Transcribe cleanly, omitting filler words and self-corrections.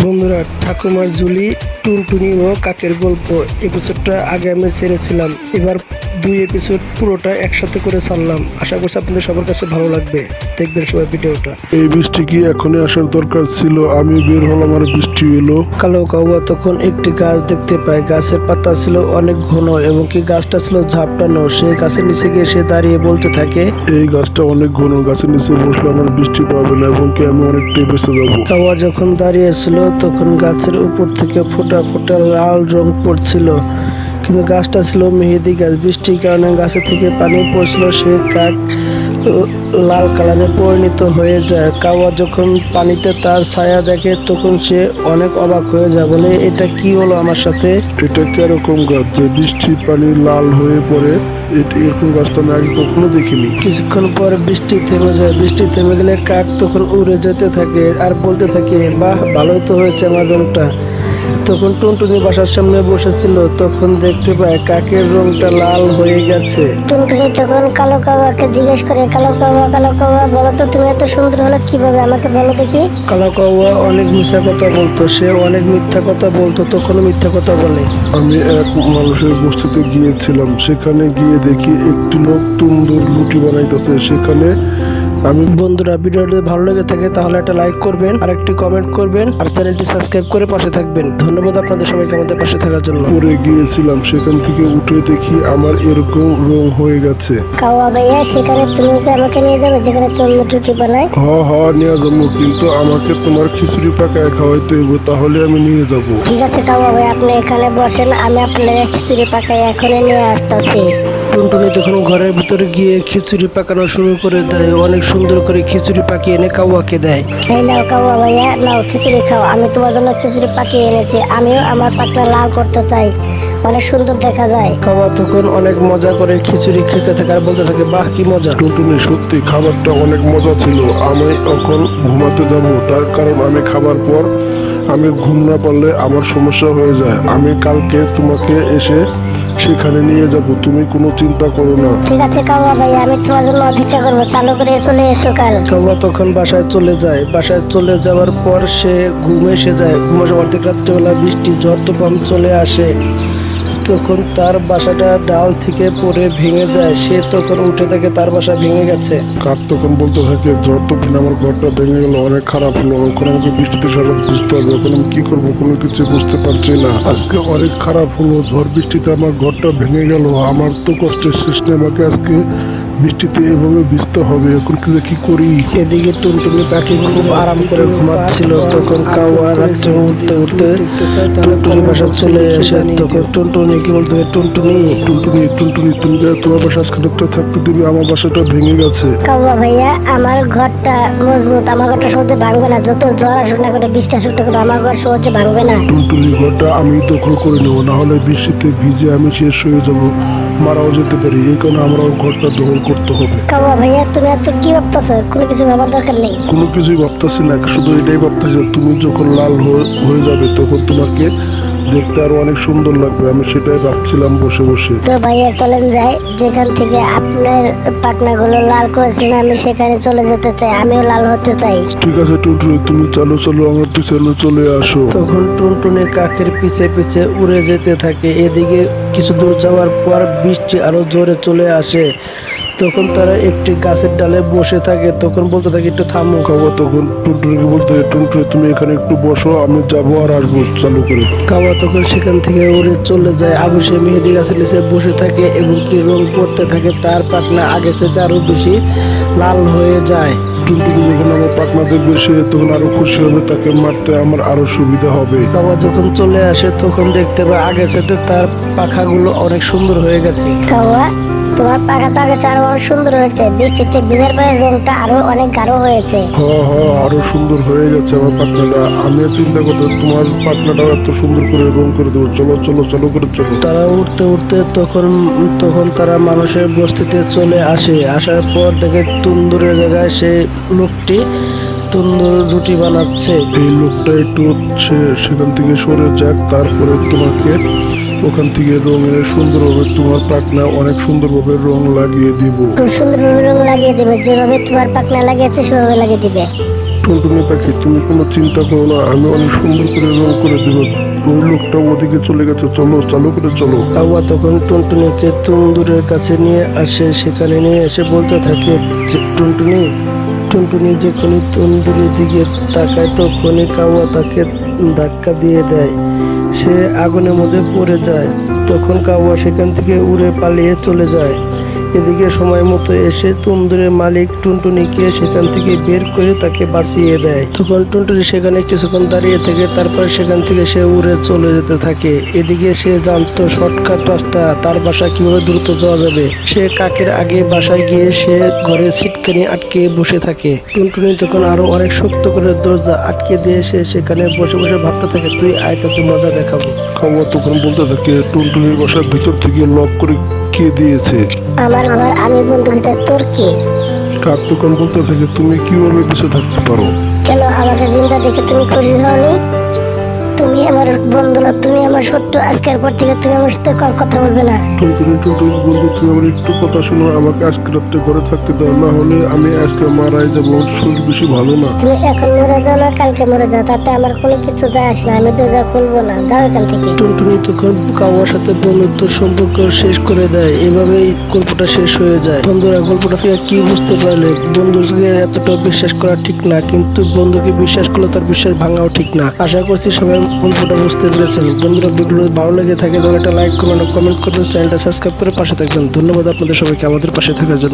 বন্ধুরা, ঠাকুমার ঝুলি, টুনটুনি ও কাকের গল্প এপিসোডটা আগে আমি ছেড়েছিলাম। এবার 2 এপিসোড পুরোটা একসাথে করে ছাড়লাম। আশা করছি আপনাদের সবার কাছে ভালো লাগবে। দেখবেন সবাই ভিডিওটা। এই বৃষ্টি কি এখনই আসার দরকার ছিল? আমি বের হলাম আর বৃষ্টি এলো। কালো কাউয়া তখন একটি গাছ দেখতে পায়। গাছের পাতা ছিল অনেক ঘন এবং কি গাছটা ছিল ঝাপটানো। সে গাছের নিচে গিয়ে সে দাঁড়িয়ে বলতে থাকে, এই গাছটা অনেক ঘন, গাছের নিচে বসলে আমার বৃষ্টি পাবে না এবং কি আমি অনেকটাই বেঁচে যাবো। কাউয়া যখন দাঁড়িয়েছিল তখন গাছের উপর থেকে ফোঁটা ফোঁটা লাল রং পড়ছিল, কিন্তু গাছটা ছিল মেহেদি গাছ। বৃষ্টির কারণে গাছের থেকে পানি পড়ছিল। সে কাক লাল কালারে পরিণত হয়ে যায়। কাওয়া যখন পানিতে তার ছায়া দেখে তখন সে অনেক অবাক হয়ে যায়, বলে এটা কি হলো আমার সাথে? এটা কিরকম গাছ যে বৃষ্টির পানি লাল হয়ে পড়ে? এরকম গাছ তো আমি আগে কখনো দেখিনি। কিছুক্ষণ পর বৃষ্টি থেমে যায়। বৃষ্টি থেমে গেলে কাক তখন উড়ে যেতে থাকে আর বলতে থাকে, বাহ, ভালোই তো হয়েছে আমার রংটা। তখন টুনটুনি বাসার সামনে বসেছিল, তখন দেখতে পায় কাকের রংটা লাল হয়ে গেছে। টুনটুনি তখন কালো কাওয়াকে জিজ্ঞেস করে, কালো কাওয়া বলো তো, তুমি এত সুন্দর হলো কিভাবে, আমাকে বলো দেখি। কালো কাওয়া অনেক মিথ্যা কথা বলতো, সে অনেক মিথ্যা কথা বলতো, তখনও মিথ্যা কথা বলে। আমি এক মানুষের বস্তিতে গিয়েছিলাম, সেখানে গিয়ে দেখি একটি লোক তন্দুর রুটি বানাইতেছে। সেখানে বন্ধুরা, ভিডিওটি ভালো লেগে থাকে তাহলে একটা লাইক করবেন আর একটি কমেন্ট করবেন আর চ্যানেলটি সাবস্ক্রাইব করে পাশে থাকবেন। ধন্যবাদ আপনাদের সবাইকে আমাদের পাশে থাকার জন্য। পরে গিয়েছিলাম, সেখান থেকে উঠে দেখি আমার এরকম রং হয়ে গেছে। কাওয়া ভাইয়া, সেখানে তুমি কি আমাকে নিয়ে যাবে যেখানে তন্দুর রুটি বানায়? নিয়ে যাবো, কিন্তু আমাকে তোমার খিচুড়ি পাকায় খাওয়াইতে হইব, তাহলে আমি নিয়ে যাব। ঠিক আছে কাওয়া ভাই, আপনি এখানে বসেন, আমি আপনার খিচুড়ি পাকায় এখনই নিয়ে আসতেছি। টুনটুনি যখন ঘরের ভিতরে গিয়ে খিচুড়ি পাকানো শুরু করে দেয়। অনেক সুন্দর করে খিচুড়ি পাকিয়ে এনে কাওয়াকে দেয়। এই নাও কাওয়া ভাইয়া, নাও খিচুড়ি খাও, আমি তোমার জন্য খিচুড়ি পাকিয়ে এনেছি। আমিও আমার পাকনা লাল করতে চাই, অনেক সুন্দর দেখা যায়। কাওয়া তখন অনেক মজা করে খিচুড়ি খেতে থাকে আর বলতে থাকে, বাহ, কি মজা। টুনটুনি, সত্যি খাবারটা অনেক মজা ছিল। আমি এখন ঘুমাতে যাব, তার কারণ আমি খাবার পর আমি ঘুম না পারলে আমার সমস্যা হয়ে যায়। আমি কালকে তোমাকে এসে সেখানে নিয়ে যাব, তুমি কোনো চিন্তা করো না। ঠিক আছে কাওয়া ভাইয়া, আমি তোমার জন্য অপেক্ষা করবো, চালু করে চলে এসো কাল। কাওয়া তখন বাসায় চলে যায়। বাসায় চলে যাওয়ার পর সে ঘুমে এসে যায়। ঘুমে অর্ধেক রাত্রেবেলা বৃষ্টি ঝড় তুফান চলে আসে। তখন তার বাসাটা ডাল থেকে পড়ে ভেঙে যায়। সে তখন উঠে থাকে, তার বাসা ভেঙে গেছে। কাক তখন বলতে থাকে, ঝড় তো আমার ঘরটা ভেঙে গেল, অনেক খারাপ হলো, এখন আমাকে বৃষ্টিতে সারা বুঝতে হবে, এখন আমি কি করবো কোনো কিছু বুঝতে পারছি না। আজকে অনেক খারাপ হলো, ঝড় বৃষ্টিতে আমার ঘরটা ভেঙে গেল, আমার তো কষ্টের শেষ নেই, আমাকে আজকে বৃষ্টিতে এভাবে ভিজতে হবে, এখন কি করি? এদিকে টুনটুনি পাখি খুব আরাম করে ঘুমাচ্ছিল। তখন কাওয়া রাত্রে উঠতে উঠতে টুনটুনি বাসা চলে এসে তখন টুনটুনি কি বলতে, টুনটুনি তুমি যে তোমার বাসা আজকে থাকতে দিবি, আমার বাসাটা ভেঙে গেছে। কাওয়া ভাইয়া, আমার ঘরটা মজবুত, আমার ঘরটা সহজে ভাঙবে না, যত ঝড় আসুক না করে, বৃষ্টি আসুক না করে, আমার ঘর সহজে ভাঙবে না। টুনটুনি, ঘরটা আমি দখল করে নেবো, না হলে বৃষ্টিতে ভিজে আমি শেষ হয়ে যাবো, মারাও যেতে পারি, এই কারণে আমার ঘরটা দখল করতে হবে। কাওয়া ভাইয়া, তুমি এত কি ভাবতেছো? কোনো কিছু ভাবার দরকার নেই। কোনো কিছুই ভাবতেছি না, শুধু এটাই ভাবতেছি তুমি যখন লাল হয়ে যাবে তখন তোমাকে দেখতে আরো অনেক সুন্দর লাগবে, আমি সেটাই ভাবছিলাম বসে বসে। তো ভাইয়া চলেন যাই, যেখান থেকে আপনার পাখনাগুলো লাল করেছিলেন আমি সেখানে চলে যেতে চাই, আমিও লাল হতে চাই। ঠিক আছে টুনটুনি, তুমি চলো আমার পিছনে চলে আসো। তখন টুনটুনি কাকের পিছে পিছে উড়ে যেতে থাকে। এদিকে কিছু দূর যাওয়ার পর বৃষ্টি আরো জোরে চলে আসে। তখন তারা একটি গাছের ডালে বসে থাকে। তখন বলতে থাকে, একটু থামো। কাওয়া তখন টুনটুনিকে বলতে, টুনটুনি তুমি এখানে একটু বসো, আমি যাবো আর আসবো, চালু করে। কাওয়া তখন সেখান থেকে উড়ে চলে যায়। আবু সে মেহেদি গাছের নিচে বসে থাকে এবং কি রং পড়তে থাকে। তার পাখনা আগে থেকে আরো বেশি লাল হয়ে যায়। টুনটুনি যখন আমার পাখনা দেখবে সে তখন আরো খুশি হবে, তাকে মারতে আমার আরো সুবিধা হবে। কাওয়া যখন চলে আসে তখন দেখতে পায় আগে থেকে তার পাখাগুলো অনেক সুন্দর হয়ে গেছে। কাওয়া, তোমার পাখা তো আগে আরো অনেক সুন্দর হয়েছে, বৃষ্টিতে ভিজার পরে রংটা আরো অনেক গাঢ় হয়েছে। আরো সুন্দর হয়ে গেছে আমার পাখনাটা। আমিও চিন্তা করতে তোমার পাখনাটাও এত সুন্দর করে রং করে দেবো, চলো করে চলো। তারা উঠতে উঠতে তখন তারা মানুষের বস্তিতে চলে আসে। আসার পর দেখে তন্দুরের জায়গায় সে লোকটি তন্দুর রুটি বানাচ্ছে। এই লোকটা একটু সেখান থেকে সরে যাক, তারপরে তোমাকে ওখান থেকে রঙের সুন্দরভাবে তোমার পাখনা অনেক সুন্দরভাবে রং লাগিয়ে দিব। খুব সুন্দরভাবে রং লাগিয়ে দিবে, যেভাবে তোমার পাখনা লাগিয়েছে সেভাবে লাগিয়ে দিবে। টুনটুনি পাখি, তুমি কোনো চিন্তা করো না, আমি অনেক সুন্দর করে রং করে দেবো। ওই লোকটা ওদিকে চলে গেছে, চলো চালু করে চলো। কাউয়া তখন টুনটুনিকে তন্দুরের কাছে নিয়ে আসে, সেখানে নিয়ে এসে বলতে থাকে যে, টুনটুনি টুনটুনি যখনই তন্দুরের দিকে তাকায় তখনই কাউয়া তাকে ধাক্কা দিয়ে দেয়, সে আগুনের মধ্যে পড়ে যায়। তখন কাউয়া সেখান থেকে উড়ে পালিয়ে চলে যায়। এদিকে সময় মতো এসে তন্দুরের মালিক টুনটুনিকে সেখান থেকে বের করে তাকে বাঁচিয়ে দেয়। তখন টুনটুনি সেখানে কিছুক্ষণ দাঁড়িয়ে থেকে তারপর সেখান থেকে সে উড়ে চলে যেতে থাকে। এদিকে সে জানতো শর্টকাট রাস্তা, তার বাসা কিভাবে দ্রুত যাওয়া যাবে। সে কাকের আগে বাসায় গিয়ে সে ঘরে ছিটকানি আটকে বসে থাকে। টুনটুনি তখন আরো অনেক শক্ত করে দরজা আটকে দিয়ে সে সেখানে বসে বসে ভাবতে থাকে, তুই আয় তোকে মজা দেখাবো। কাউয়া তখন বলতে থাকে, টুনটুনির বাসার ভিতর থেকে লক করে কে দিয়েছে? আমার ঘর আমি বন্ধু ভিতরে তোর কি? কাক তখন বলতে থাকে, তুমি কিভাবে বেঁচে থাকতে পারো? কেন আমাকে জিন্দা দেখে তুমি খুশি হওনি? তুমি আমার বন্ধু না, তুমি আমার শত্রু। আজকের পর থেকে তুমি আমার সাথে কথা বলবে না। টুনটুনি বন্ধু, তুমি আমার একটু কথা শোনো, আমাকে আজকে রাত্রে ঘরে থাকতে দাও, না হলে আমি আজকে মারাই যাবো, আমার শরীর বেশি ভালো না। তুমি এখন মরে যাও না কালকে মরে যাও, তাতে আমার কোনো কিছু যায় আসে না। আমি দরজা খুলবো না, যাও এখান থেকে। টুনটুনি তখন কাউয়ার সাথে বন্ধুত্ব সম্পর্ক শেষ করে দেয়। এভাবেই গল্পটা শেষ হয়ে যায়। বন্ধুরা গল্পটা থেকে কি বুঝতে পারলে? বন্ধুকে এতটা বিশ্বাস করা ঠিক না, কিন্তু বন্ধুকে বিশ্বাস করলে তার বিশ্বাস ভাঙাও ঠিক না। আশা করছি সবাই গল্পটা বুঝতে পেরেছেন। বন্ধুরা ভিডিও ভালো লেগে থাকে তাহলে একটা লাইক করবেন, কমেন্ট করবেন, চ্যানেলটা সাবস্ক্রাইব করে পাশে থাকবেন। ধন্যবাদ আপনাদের সবাইকে আমাদের পাশে থাকার জন্য।